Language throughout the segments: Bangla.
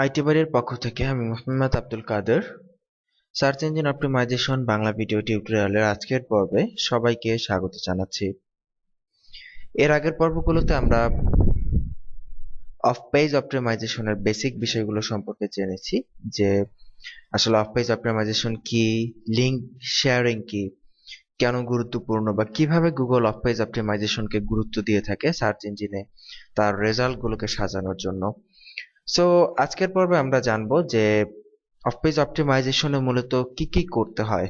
আইটি বাড়ির পক্ষ থেকে আমি মোহাম্মদ আব্দুল কাদের search engine optimisation Bangla video টিউটোরিয়ালের আজকের পর্বে সবাইকে স্বাগত জানাচ্ছি। এর আগের পর্বগুলোতে আমরা অফ পেজ অপটিমাইজেশনের বেসিক বিষয়গুলো সম্পর্কে জেনেছি, যে আসলে অফ পেজ অপটিমাইজেশন কি, লিঙ্ক শেয়ারিং কি, কেন গুরুত্বপূর্ণ, বা কিভাবে গুগল অফ পেজ অপটিমাইজেশনকে গুরুত্ব দিয়ে থাকে সার্চ ইঞ্জিনে তার রেজাল্টগুলোকে সাজানোর জন্য। সো আজকের পর্বে আমরা জানবো যে অফ পেজ অপটিমাইজেশনে মূলত কি কি করতে হয়।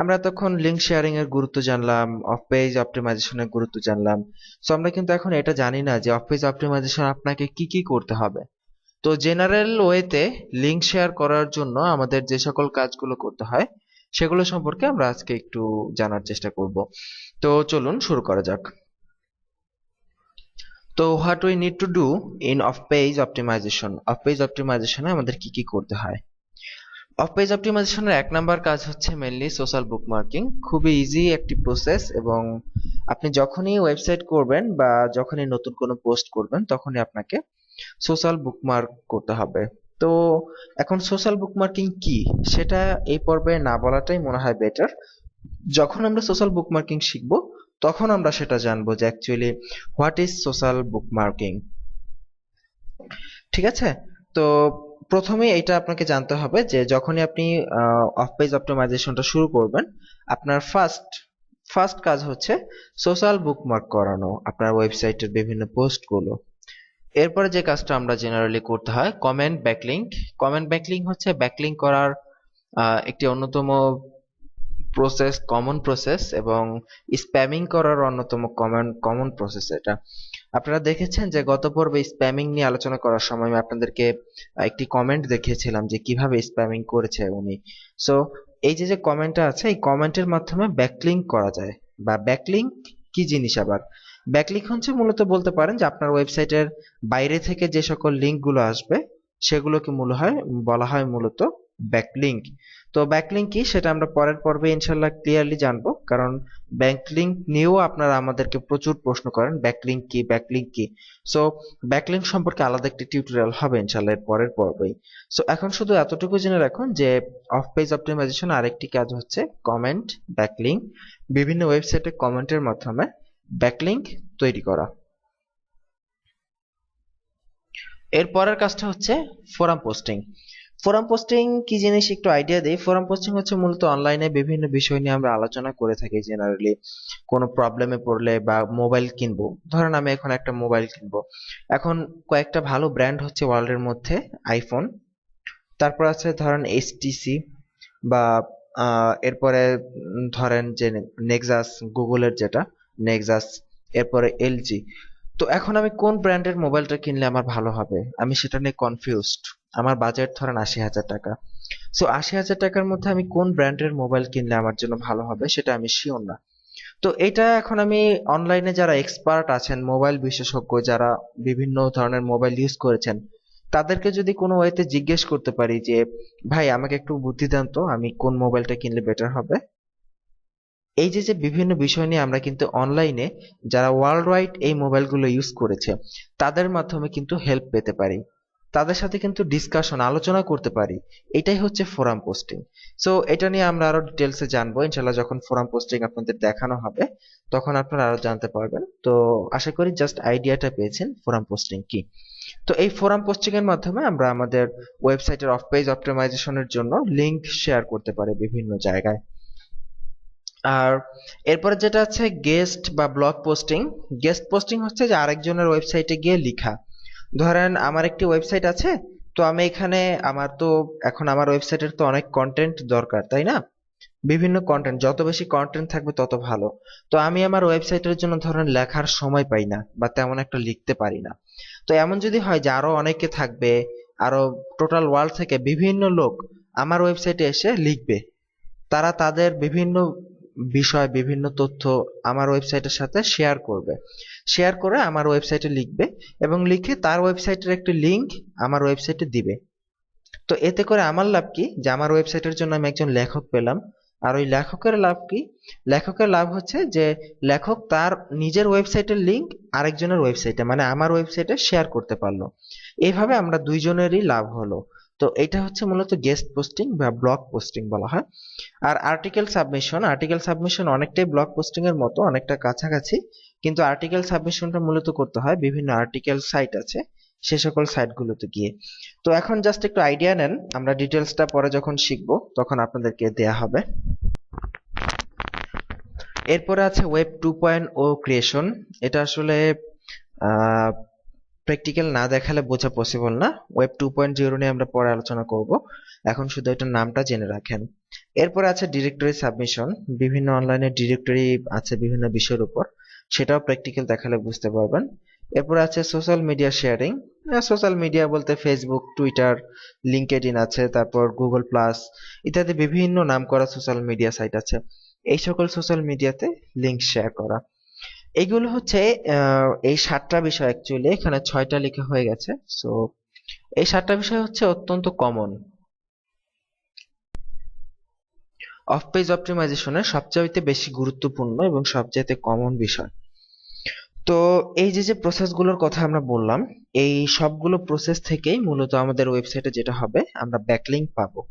আমরা তখন লিঙ্ক শেয়ারিং এর গুরুত্ব জানলাম, অফ পেজ অপটিমাইজেশনের গুরুত্ব জানলাম। সো আমরা কিন্তু এখন এটা জানি না যে অফ পেজ অপটিমাইজেশন আপনাকে কি কি করতে হবে। তো জেনারেল ওয়েতে লিঙ্ক শেয়ার করার জন্য আমাদের যে সকল কাজগুলো করতে হয় সেগুলো সম্পর্কে আমরা আজকে একটু জানার চেষ্টা করব। তো চলুন শুরু করা যাক। তো what we need to do in off page optimisation, off page অপটিমাইজেশনে আমাদের কি কি করতে হয়। অফ পেজ অপটিমাইজেশনের এক নাম্বার কাজ হচ্ছে মেনলি সোশ্যাল বুকমার্কিং। খুবই ইজি একটি প্রসেস, এবং আপনি যখনই ওয়েবসাইট করবেন বা যখনই নতুন কোনো পোস্ট করবেন তখনই আপনাকে সোশ্যাল বুকমার্ক করতে হবে। তো এখন সোশ্যাল বুকমার্কিং কি সেটা এই পর্বে না বলাটাই মনে হয় বেটার। যখন আমরা সোশ্যাল বুকমার্কিং শিখবো তখন আমরা সেটা জানবো যে actually what is social bookmarking. ঠিক আছে? তো প্রথমে এটা আপনাকে জানতে হবে যে যখনই আপনি অফ পেজ অপটিমাইজেশনটা শুরু করবেন, আপনার ফার্স্ট ফার্স্ট কাজ হচ্ছে সোশ্যাল বুকমার্ক করানো আপনার ওয়েবসাইটের বিভিন্ন পোস্টগুলো। এরপরে যে কাজটা আমরা জেনারেলি করতে হয় কমেন্ট ব্যাকলিংক। কমেন্ট ব্যাকলিংক হচ্ছে ব্যাকলিংক করার একটি অন্যতম কমন প্রসেস, এবং স্প্যামিং করার অন্যতম কমন প্রসেস এটা। আপনারা দেখেছেন যে গত পর্বে স্প্যামিং নিয়ে আলোচনা করার সময় আমি আপনাদেরকে একটি কমেন্ট দেখিয়েছিলাম যে কিভাবে স্প্যামিং করেছে উনি। সো এই যে যে কমেন্টটা আছে, এই কমেন্টের মাধ্যমে ব্যাকলিংক করা যায়। বা ব্যাকলিংক কি জিনিস আবার? ব্যাকলিংক হচ্ছে মূলত বলতে পারেন যে আপনার ওয়েবসাইটের বাইরে থেকে যে সকল লিঙ্কগুলো আসবে সেগুলোকে বলা হয় মূলত ব্যাকলিংক। তো ব্যাকলিংক কি সেটা আমরা পরের পর্বে ইনশাল্লাহ ক্লিয়ারলি জানবো, কারণ ব্যাকলিংক নিয়েও আপনারা আমাদেরকে প্রচুর প্রশ্ন করেন, ব্যাকলিংক কি ব্যাকলিংক কি। সো ব্যাকলিংক সম্পর্কে আলাদা একটি টিউটোরিয়াল হবে ইনশাল্লাহ এর পরের পর্বেই। সো এখন শুধু এতটুকু জেনে রাখুন যে অফ পেজ অপটিমাইজেশন আরেকটি কাজ হচ্ছে কমেন্ট ব্যাকলিংক, বিভিন্ন ওয়েবসাইটে কমেন্টের মাধ্যমে ব্যাকলিংক তৈরি করা। এর পরের কাজটা হচ্ছে ফোরাম পোস্টিং। ফোরাম পোস্টিং কি জিনিস একটু আইডিয়া দেই। ফোরাম পোস্টিং হচ্ছে মূলত অনলাইনে বিভিন্ন বিষয় নিয়ে আমরা আলোচনা করে থাকি জেনারেলি। কোনো প্রবলেমে পড়লে বা মোবাইল কিনবো, ধরেন আমি এখন একটা মোবাইল কিনবো, এখন কয়েকটা ভালো ব্র্যান্ড হচ্ছে ওয়ার্ল্ডের মধ্যে আইফোন, তারপর আছে ধরেন এইচটিসি, বা এরপরে ধরেন যে নেক্সাস, গুগলের যেটা নেক্সাস, এরপরে এলজি। তো এখন আমি কোন ব্র্যান্ডের মোবাইলটা কিনলে আমার ভালো হবে আমি সেটা নিয়ে কনফিউজড। আমার বাজেট ধরেন ৮০,০০০ টাকা। সো ৮০,০০০ টাকার মধ্যে আমি কোন ব্র্যান্ডের মোবাইল কিনলে আমার জন্য ভালো হবে সেটা আমি শিওর না। তো এটা এখন আমি অনলাইনে যারা এক্সপার্ট আছেন, মোবাইল বিশেষজ্ঞ যারা বিভিন্ন ধরনের মোবাইল ইউজ করেছেন, তাদেরকে যদি কোনো ওয়েতে জিজ্ঞেস করতে পারি যে ভাই আমাকে একটু বুদ্ধি দেন তো আমি কোন মোবাইলটা কিনলে বেটার হবে। এই যে যে বিভিন্ন বিষয় নিয়ে আমরা কিন্তু অনলাইনে যারা ওয়ার্ল্ড ওয়াইড এই মোবাইলগুলো ইউজ করেছে তাদের মাধ্যমে কিন্তু হেল্প পেতে পারি, তাদের সাথে কিন্তু ডিসকাশন আলোচনা করতে পারি। এটাই হচ্ছে ফোরাম পোস্টিং। সো এটা নিয়ে আমরা আরো ডিটেলসে জানবো ইনশাল্লাহ, যখন ফোরাম পোস্টিং আপনাদের দেখানো হবে তখন আপনারা আরো জানতে পারবেন। তো আশা করি জাস্ট আইডিয়াটা পেয়েছেন ফোরাম পোস্টিং কি। তো এই ফোরাম পোস্টিং এর মাধ্যমে আমরা আমাদের ওয়েবসাইটের অফ পেজ অপটিমাইজেশনের জন্য লিংক শেয়ার করতে পারি বিভিন্ন জায়গায়। আর এরপরে যেটা আছে গেস্ট বা ব্লগ পোস্টিং। গেস্ট পোস্টিং হচ্ছে যে আরেকজনের ওয়েবসাইটে গিয়ে লিখা। ধরেন আমার একটি ওয়েবসাইট আছে, তো আমি এখানে এখন আমার ওয়েবসাইটের তো অনেক কন্টেন্ট দরকার, তাই না? বিভিন্ন কন্টেন্ট, যত বেশি কন্টেন্ট থাকবে তত ভালো। তো আমি আমার ওয়েবসাইটের জন্য ধরেন লেখার সময় পাই না বা তেমন একটা লিখতে পারি না। তো এমন যদি হয় যে আরো অনেকে থাকবে, আরো টোটাল ওয়ার্ল্ড থেকে বিভিন্ন লোক আমার ওয়েবসাইটে এসে লিখবে, তারা তাদের বিভিন্ন বিষয় বিভিন্ন তথ্য আমার ওয়েবসাইটের সাথে শেয়ার করবে, শেয়ার করে আমার ওয়েবসাইটে লিখবে এবং লিখে তার ওয়েবসাইটের একটি লিংক আমার ওয়েবসাইটে দিবে। তো এতে করে আমার লাভ কি যে আমার ওয়েবসাইটের জন্য আমি একজন লেখক পেলাম। আর ওই লেখকের লাভ কি? লেখকের লাভ হচ্ছে যে লেখক তার নিজের ওয়েবসাইটের লিংক আরেকজনের ওয়েবসাইটে মানে আমার ওয়েবসাইটে শেয়ার করতে পারলো। এইভাবে আমরা দুইজনেরই লাভ হলো। তো এটা হচ্ছে মূলত গেস্ট পোস্টিং বা ব্লগ পোস্টিং বলা হয়। আর আর্টিকেল সাবমিশন অনেকটাই ব্লগ পোস্টিং এর মতো, অনেকটা কাছাকাছি, কিন্তু আর্টিকেল সাবমিশনটা মূলত করতে হয় বিভিন্ন আর্টিকেল সাইট আছে সে সকল সাইটগুলোতে গিয়ে। তো এখন জাস্ট একটু আইডিয়া নেন, আমরা ডিটেলসটা পরে যখন শিখবো তখন আপনাদেরকে দেয়া হবে। এরপরে আছে ওয়েব 2.0 ক্রিয়েশন। এটা আসলে প্র্যাকটিক্যাল না দেখালে বোঝা পসিবল না। ওয়েব 2.0 নিয়ে আমরা পরে আলোচনা করব, এখন শুধু এটার নামটা জেনে রাখেন। এরপরে আছে ডিরেক্টরি সাবমিশন। বিভিন্ন অনলাইনে ডিরেক্টরি আছে বিভিন্ন বিষয়ের উপর, সেটাও প্র্যাকটিক্যাল দেখালে বুঝতে পারবেন। এরপরে আছে social media sharing. Social media বলতে ফেসবুক, টুইটার, লিঙ্কডইন আছে, তারপর গুগল প্লাস ইত্যাদি বিভিন্ন নামকরা সোশ্যাল মিডিয়া সাইট আছে। এই সকল সোশ্যাল মিডিয়াতে লিঙ্ক শেয়ার করা, এইগুলো হচ্ছে এই 7টা বিষয়। অ্যাকচুয়ালি এখানে 6টা লেখা হয়ে গেছে। সো এই 7টা বিষয় হচ্ছে অত্যন্ত কমন, অফ পেজ অপটিমাইজেশনের সবচাইতে বেশি গুরুত্বপূর্ণ এবং সবচাইতে কমন বিষয়। তো এই যে যে প্রসেসগুলোর কথা আমরা বললাম, এই সবগুলো প্রসেস থেকেই মূলত আমাদের ওয়েবসাইটে যেটা হবে, আমরা ব্যাকলিঙ্ক পাবো,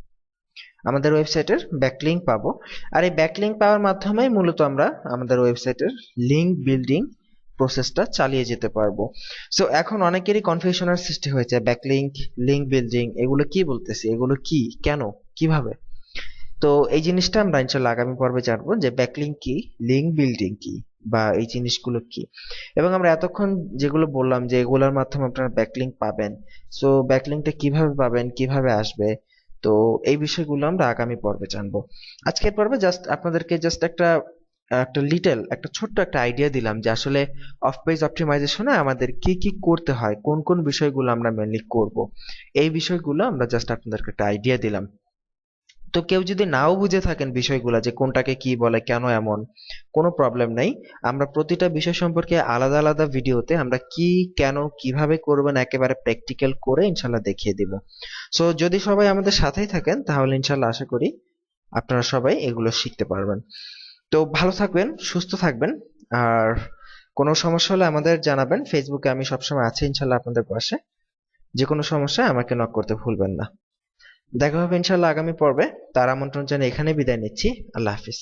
আমাদের ওয়েবসাইটের ব্যাকলিঙ্ক পাবো। আর এই ব্যাকলিঙ্ক পাওয়ার মাধ্যমে মূলত আমরা আমাদের ওয়েবসাইটের লিঙ্ক বিল্ডিং প্রসেসটা চালিয়ে যেতে পারবো। সো এখন অনেকেরই কনফিউশনের সৃষ্টি হয়েছে, ব্যাকলিঙ্ক, লিঙ্ক বিল্ডিং এগুলো কি বলতেছি, এগুলো কি, কেন, কিভাবে। তো এই জিনিসটা আমরা ইনশাল্লাহ আগামী পর্বে জানবো যে ব্যাকলিঙ্ক কি, লিঙ্ক বিল্ডিং কি, বা এই জিনিসগুলো কি। এবং আমরা এতক্ষণ যেগুলো বললাম যে এগুলোর মাধ্যমে আপনারা ব্যাকলিঙ্ক পাবেন, সো ব্যাকলিঙ্কটা কিভাবে পাবেন, কিভাবে আসবে, তো এই বিষয়গুলো আমরা আগামী পর্বে জানবো। আজকের পর্বে জাস্ট আপনাদেরকে জাস্ট একটা একটা ছোট্ট একটা আইডিয়া দিলাম যে আসলে অফ পেজ অপটিমাইজেশনে আমাদের কি কি করতে হয়, কোন কোন বিষয়গুলো আমরা মেনলি করব, এই বিষয়গুলো আমরা জাস্ট আপনাদেরকে একটা আইডিয়া দিলাম। তো কেউ যদি নাও বুঝে থাকেন বিষয়গুলো যে কোনটাকে কি বলে, কেন এমন, কোনো প্রবলেম নাই। আমরা প্রতিটা বিষয় সম্পর্কে আলাদা আলাদা ভিডিওতে আমরা কি, কেন, কিভাবে করবেন একেবারে প্র্যাকটিক্যাল করে ইনশাল্লাহ দেখিয়ে দিব। সো যদি সবাই আমাদের সাথেই থাকেন তাহলে ইনশাল্লাহ আশা করি আপনারা সবাই এগুলো শিখতে পারবেন। তো ভালো থাকবেন, সুস্থ থাকবেন। আর কোনো সমস্যা হলে আমাদের জানাবেন, ফেসবুকে আমি সবসময় আছি ইনশাল্লাহ আপনাদের পাশে। যে কোনো সমস্যায় আমাকে নক করতে ভুলবেন না। দেখা হবে ইনশাল্লাহ আগামী পর্বে। তার আমন্ত্রণ জানিয়ে এখানে বিদায় নিচ্ছি। আল্লাহ হাফিজ।